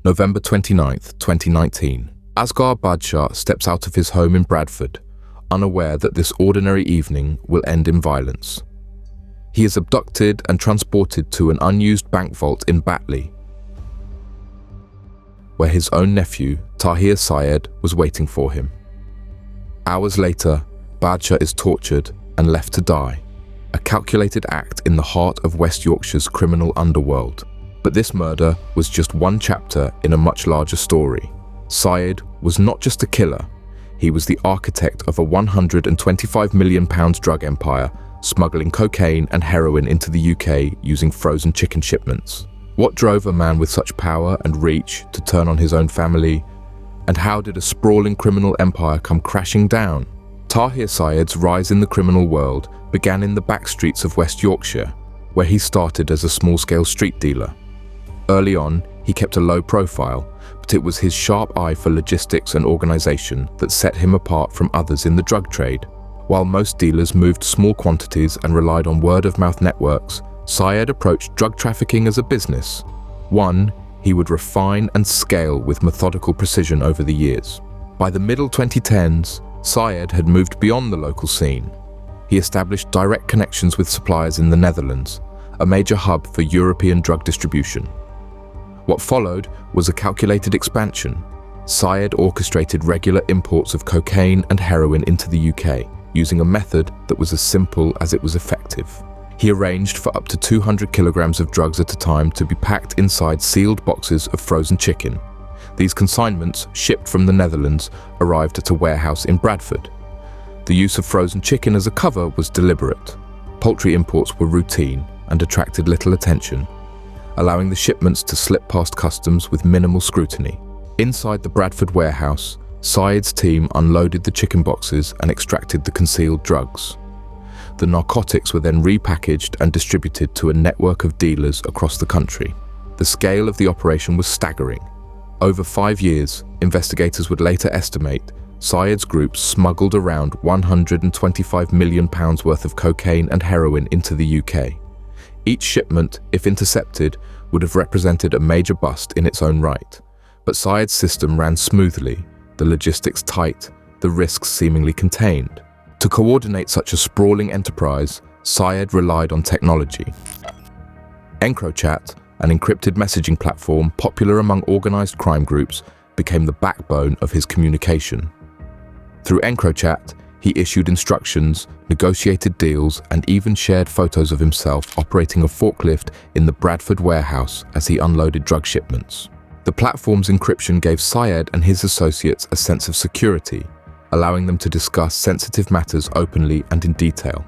November 29th, 2019. Asghar Badshah steps out of his home in Bradford, unaware that this ordinary evening will end in violence. He is abducted and transported to an unused bank vault in Batley, where his own nephew, Tahir Syed, was waiting for him. Hours later, Badshah is tortured and left to die, a calculated act in the heart of West Yorkshire's criminal underworld. But this murder was just one chapter in a much larger story. Syed was not just a killer, he was the architect of a £125 million drug empire, smuggling cocaine and heroin into the UK using frozen chicken shipments. What drove a man with such power and reach to turn on his own family? And how did a sprawling criminal empire come crashing down? Tahir Syed's rise in the criminal world began in the back streets of West Yorkshire, where he started as a small-scale street dealer. Early on, he kept a low profile, but it was his sharp eye for logistics and organisation that set him apart from others in the drug trade. While most dealers moved small quantities and relied on word-of-mouth networks, Syed approached drug trafficking as a business, one he would refine and scale with methodical precision over the years. By the middle 2010s, Syed had moved beyond the local scene. He established direct connections with suppliers in the Netherlands, a major hub for European drug distribution. What followed was a calculated expansion. Syed orchestrated regular imports of cocaine and heroin into the UK, using a method that was as simple as it was effective. He arranged for up to 200 kilograms of drugs at a time to be packed inside sealed boxes of frozen chicken. These consignments, shipped from the Netherlands, arrived at a warehouse in Bradford. The use of frozen chicken as a cover was deliberate. Poultry imports were routine and attracted little attention, allowing the shipments to slip past customs with minimal scrutiny. Inside the Bradford warehouse, Syed's team unloaded the chicken boxes and extracted the concealed drugs. The narcotics were then repackaged and distributed to a network of dealers across the country. The scale of the operation was staggering. Over 5 years, investigators would later estimate Syed's group smuggled around £125 million worth of cocaine and heroin into the UK. Each shipment, if intercepted, would have represented a major bust in its own right. But Syed's system ran smoothly, the logistics tight, the risks seemingly contained. To coordinate such a sprawling enterprise, Syed relied on technology. EncroChat, an encrypted messaging platform popular among organised crime groups, became the backbone of his communication. Through EncroChat, he issued instructions, negotiated deals, and even shared photos of himself operating a forklift in the Bradford warehouse as he unloaded drug shipments. The platform's encryption gave Syed and his associates a sense of security, allowing them to discuss sensitive matters openly and in detail.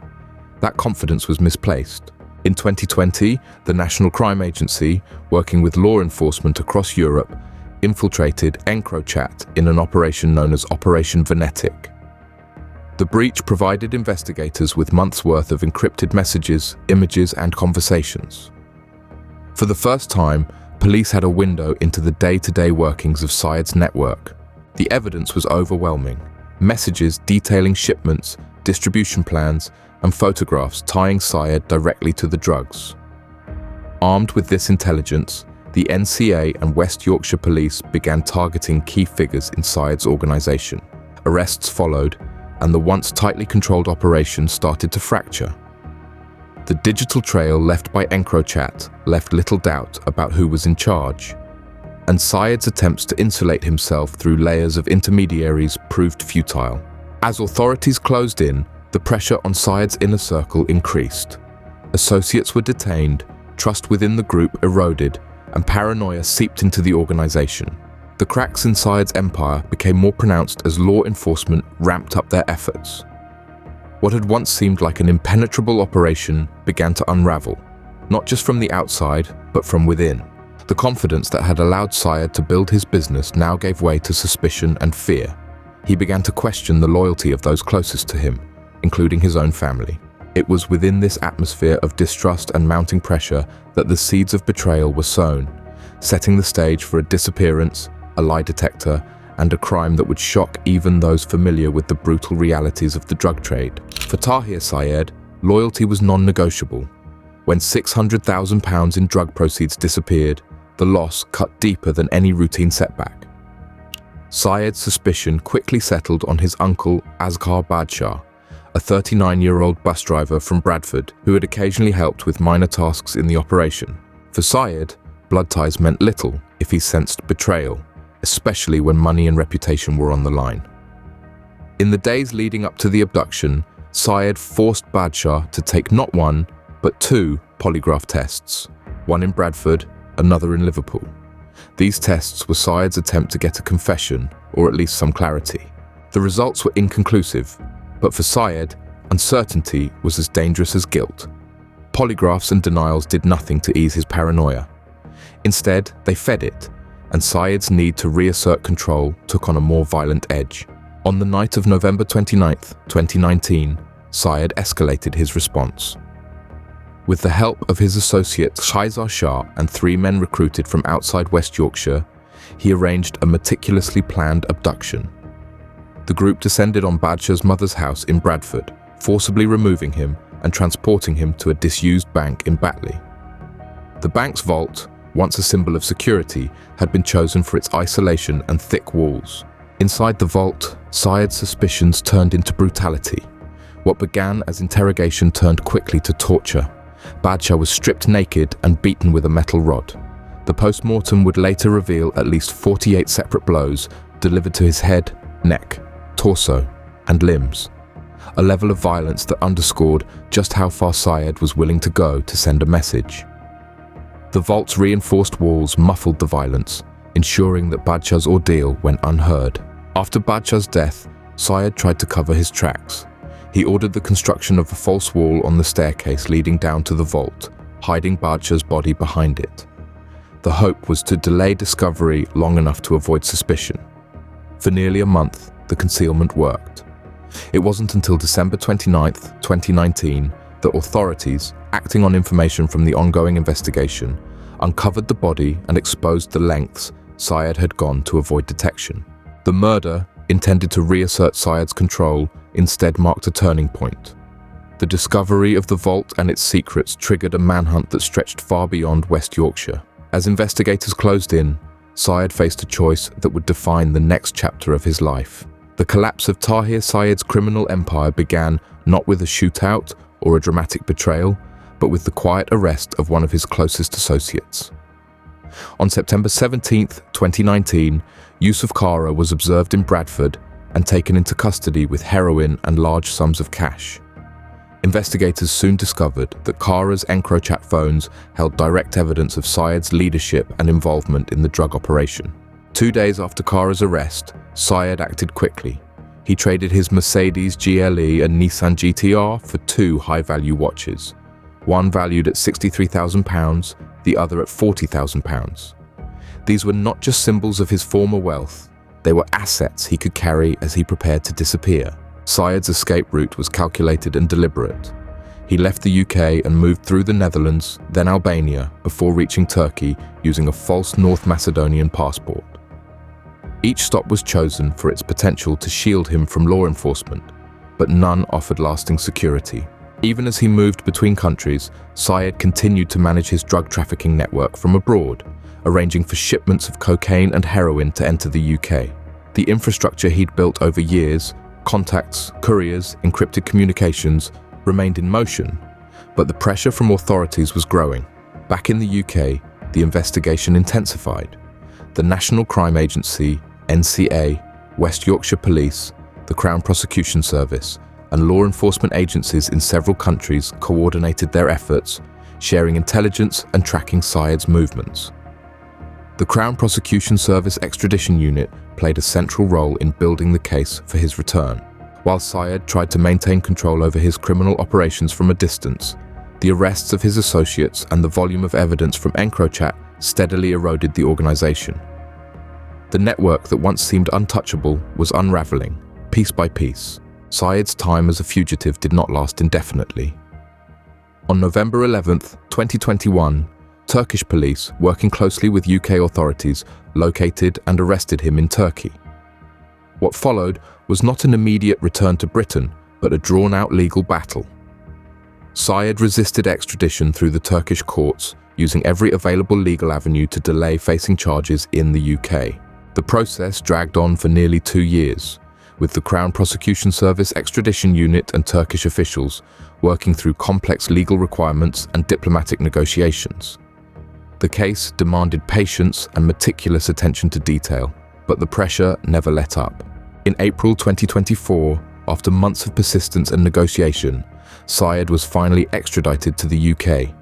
That confidence was misplaced. In 2020, the National Crime Agency, working with law enforcement across Europe, infiltrated EncroChat in an operation known as Operation Venetic. The breach provided investigators with months' worth of encrypted messages, images, and conversations. For the first time, police had a window into the day-to-day workings of Syed's network. The evidence was overwhelming. Messages detailing shipments, distribution plans, and photographs tying Syed directly to the drugs. Armed with this intelligence, the NCA and West Yorkshire Police began targeting key figures in Syed's organisation. Arrests followed, and the once tightly controlled operation started to fracture. The digital trail left by EncroChat left little doubt about who was in charge, and Syed's attempts to insulate himself through layers of intermediaries proved futile. As authorities closed in, the pressure on Syed's inner circle increased. Associates were detained, trust within the group eroded, and paranoia seeped into the organisation. The cracks in Syed's empire became more pronounced as law enforcement ramped up their efforts. What had once seemed like an impenetrable operation began to unravel, not just from the outside, but from within. The confidence that had allowed Syed to build his business now gave way to suspicion and fear. He began to question the loyalty of those closest to him, including his own family. It was within this atmosphere of distrust and mounting pressure that the seeds of betrayal were sown, setting the stage for a disappearance, a lie detector, and a crime that would shock even those familiar with the brutal realities of the drug trade. For Tahir Syed, loyalty was non-negotiable. When £600,000 in drug proceeds disappeared, the loss cut deeper than any routine setback. Syed's suspicion quickly settled on his uncle Asghar Badshah, a 39-year-old bus driver from Bradford who had occasionally helped with minor tasks in the operation. For Syed, blood ties meant little if he sensed betrayal, especially when money and reputation were on the line. In the days leading up to the abduction, Syed forced Badshah to take not one, but 2 polygraph tests, one in Bradford, another in Liverpool. These tests were Syed's attempt to get a confession, or at least some clarity. The results were inconclusive, but for Syed, uncertainty was as dangerous as guilt. Polygraphs and denials did nothing to ease his paranoia. Instead, they fed it, and Syed's need to reassert control took on a more violent edge. On the night of November 29, 2019, Syed escalated his response. With the help of his associate Shaizar Shah and 3 men recruited from outside West Yorkshire, he arranged a meticulously planned abduction. The group descended on Badshah's mother's house in Bradford, forcibly removing him and transporting him to a disused bank in Batley. The bank's vault, once a symbol of security, had been chosen for its isolation and thick walls. Inside the vault, Syed's suspicions turned into brutality. What began as interrogation turned quickly to torture. Badshah was stripped naked and beaten with a metal rod. The post-mortem would later reveal at least 48 separate blows delivered to his head, neck, torso, and limbs. A level of violence that underscored just how far Syed was willing to go to send a message. The vault's reinforced walls muffled the violence, ensuring that Badshah's ordeal went unheard. After Badshah's death, Syed tried to cover his tracks. He ordered the construction of a false wall on the staircase leading down to the vault, hiding Badshah's body behind it. The hope was to delay discovery long enough to avoid suspicion. For nearly a month, the concealment worked. It wasn't until December 29, 2019, that authorities, acting on information from the ongoing investigation, uncovered the body and exposed the lengths Syed had gone to avoid detection. The murder, intended to reassert Syed's control, instead marked a turning point. The discovery of the vault and its secrets triggered a manhunt that stretched far beyond West Yorkshire. As investigators closed in, Syed faced a choice that would define the next chapter of his life. The collapse of Tahir Syed's criminal empire began not with a shootout or a dramatic betrayal, but with the quiet arrest of one of his closest associates. On September 17, 2019, Yusuf Kara was observed in Bradford and taken into custody with heroin and large sums of cash. Investigators soon discovered that Kara's EncroChat phones held direct evidence of Syed's leadership and involvement in the drug operation. 2 days after Kara's arrest, Syed acted quickly. He traded his Mercedes GLE and Nissan GTR for 2 high-value watches, one valued at £63,000, the other at £40,000. These were not just symbols of his former wealth, they were assets he could carry as he prepared to disappear. Syed's escape route was calculated and deliberate. He left the UK and moved through the Netherlands, then Albania, before reaching Turkey using a false North Macedonian passport. Each stop was chosen for its potential to shield him from law enforcement, but none offered lasting security. Even as he moved between countries, Syed continued to manage his drug trafficking network from abroad, arranging for shipments of cocaine and heroin to enter the UK. The infrastructure he'd built over years, contacts, couriers, encrypted communications, remained in motion, but the pressure from authorities was growing. Back in the UK, the investigation intensified. The National Crime Agency, NCA, West Yorkshire Police, the Crown Prosecution Service, and law enforcement agencies in several countries coordinated their efforts, sharing intelligence and tracking Syed's movements. The Crown Prosecution Service Extradition Unit played a central role in building the case for his return. While Syed tried to maintain control over his criminal operations from a distance, the arrests of his associates and the volume of evidence from EncroChat steadily eroded the organization. The network that once seemed untouchable was unraveling, piece by piece. Syed's time as a fugitive did not last indefinitely. On November 11, 2021, Turkish police, working closely with UK authorities, located and arrested him in Turkey. What followed was not an immediate return to Britain, but a drawn-out legal battle. Syed resisted extradition through the Turkish courts, using every available legal avenue to delay facing charges in the UK. The process dragged on for nearly 2 years, with the Crown Prosecution Service Extradition Unit and Turkish officials working through complex legal requirements and diplomatic negotiations. The case demanded patience and meticulous attention to detail, but the pressure never let up. In April 2024, after months of persistence and negotiation, Syed was finally extradited to the UK.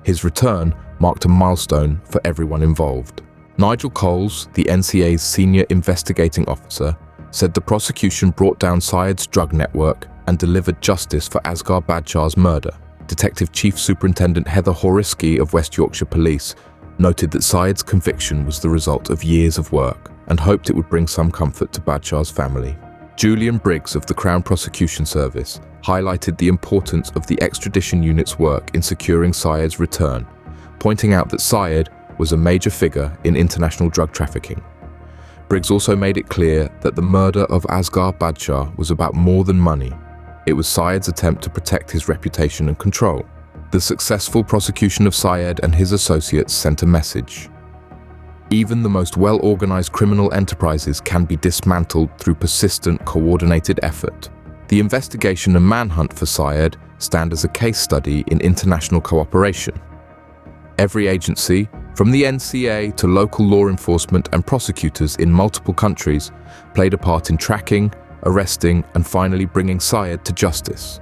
His return marked a milestone for everyone involved. Nigel Coles, the NCA's senior investigating officer, said the prosecution brought down Syed's drug network and delivered justice for Asghar Badshah's murder. Detective Chief Superintendent Heather Horiski of West Yorkshire Police noted that Syed's conviction was the result of years of work and hoped it would bring some comfort to Badshah's family. Julian Briggs of the Crown Prosecution Service highlighted the importance of the extradition unit's work in securing Syed's return, pointing out that Syed was a major figure in international drug trafficking. Briggs also made it clear that the murder of Asghar Badshah was about more than money. It was Syed's attempt to protect his reputation and control. The successful prosecution of Syed and his associates sent a message. Even the most well-organized criminal enterprises can be dismantled through persistent, coordinated effort. The investigation and manhunt for Syed stand as a case study in international cooperation. Every agency, from the NCA to local law enforcement and prosecutors in multiple countries, played a part in tracking, arresting, and finally bringing Syed to justice.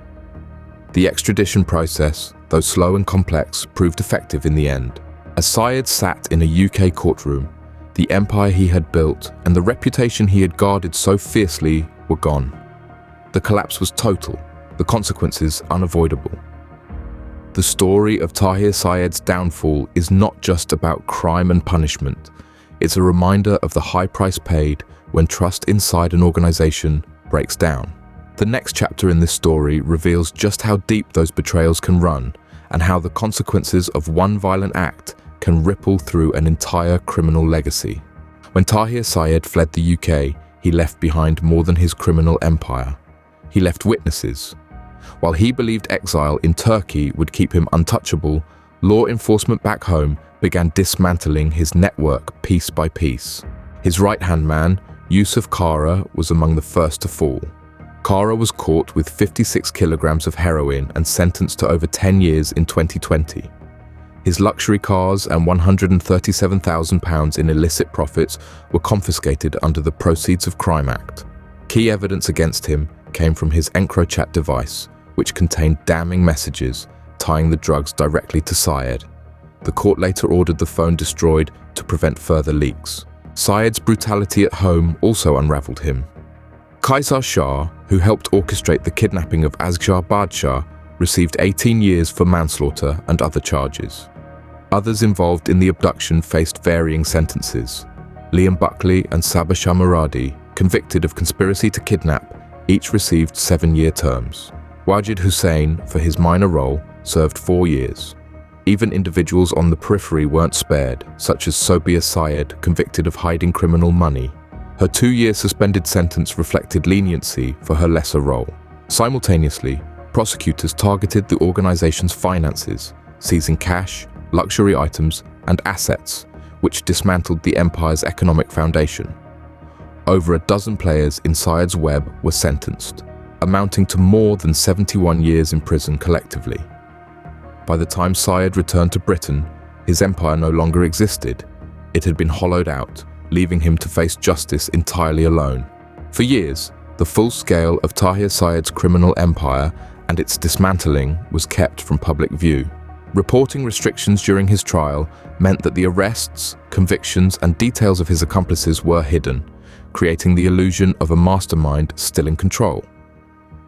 The extradition process, though slow and complex, proved effective in the end. As Syed sat in a UK courtroom, the empire he had built and the reputation he had guarded so fiercely were gone. The collapse was total, the consequences unavoidable. The story of Tahir Syed's downfall is not just about crime and punishment. It's a reminder of the high price paid when trust inside an organization breaks down. The next chapter in this story reveals just how deep those betrayals can run and how the consequences of one violent act can ripple through an entire criminal legacy. When Tahir Syed fled the UK, he left behind more than his criminal empire. He left witnesses. While he believed exile in Turkey would keep him untouchable, law enforcement back home began dismantling his network piece by piece. His right-hand man, Yusuf Kara, was among the first to fall. Kara was caught with 56 kilograms of heroin and sentenced to over 10 years in 2020. His luxury cars and £137,000 in illicit profits were confiscated under the Proceeds of Crime Act. Key evidence against him came from his EncroChat device, which contained damning messages tying the drugs directly to Syed. The court later ordered the phone destroyed to prevent further leaks. Syed's brutality at home also unraveled him. Qaisar Shah, who helped orchestrate the kidnapping of Asghar Badshah, received 18 years for manslaughter and other charges. Others involved in the abduction faced varying sentences. Liam Buckley and Sabah Shah Muradi, convicted of conspiracy to kidnap, each received 7-year terms. Wajid Hussain, for his minor role, served 4 years. Even individuals on the periphery weren't spared, such as Sobia Syed, convicted of hiding criminal money. Her 2-year suspended sentence reflected leniency for her lesser role. Simultaneously, prosecutors targeted the organization's finances, seizing cash, luxury items, and assets, which dismantled the empire's economic foundation. Over a dozen players in Syed's web were sentenced, amounting to more than 71 years in prison collectively. By the time Syed returned to Britain, his empire no longer existed. It had been hollowed out, leaving him to face justice entirely alone. For years, the full scale of Tahir Syed's criminal empire and its dismantling was kept from public view. Reporting restrictions during his trial meant that the arrests, convictions, and details of his accomplices were hidden, creating the illusion of a mastermind still in control.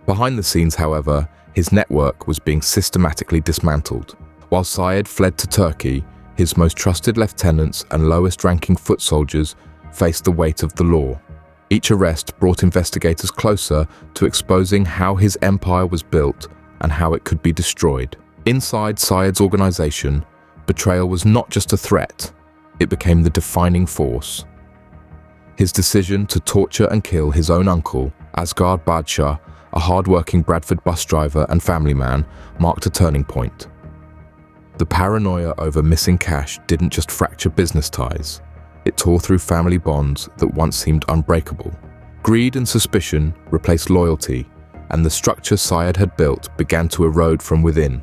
Behind the scenes, however, his network was being systematically dismantled. While Syed fled to Turkey, his most trusted lieutenants and lowest-ranking foot soldiers faced the weight of the law. Each arrest brought investigators closer to exposing how his empire was built and how it could be destroyed. Inside Syed's organization, betrayal was not just a threat, it became the defining force. His decision to torture and kill his own uncle, Asghar Badshah, a hard-working Bradford bus driver and family man, marked a turning point. The paranoia over missing cash didn't just fracture business ties, it tore through family bonds that once seemed unbreakable. Greed and suspicion replaced loyalty, and the structure Syed had built began to erode from within.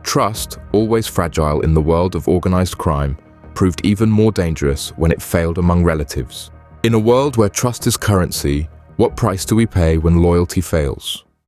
Trust, always fragile in the world of organized crime, proved even more dangerous when it failed among relatives. In a world where trust is currency, what price do we pay when loyalty fails?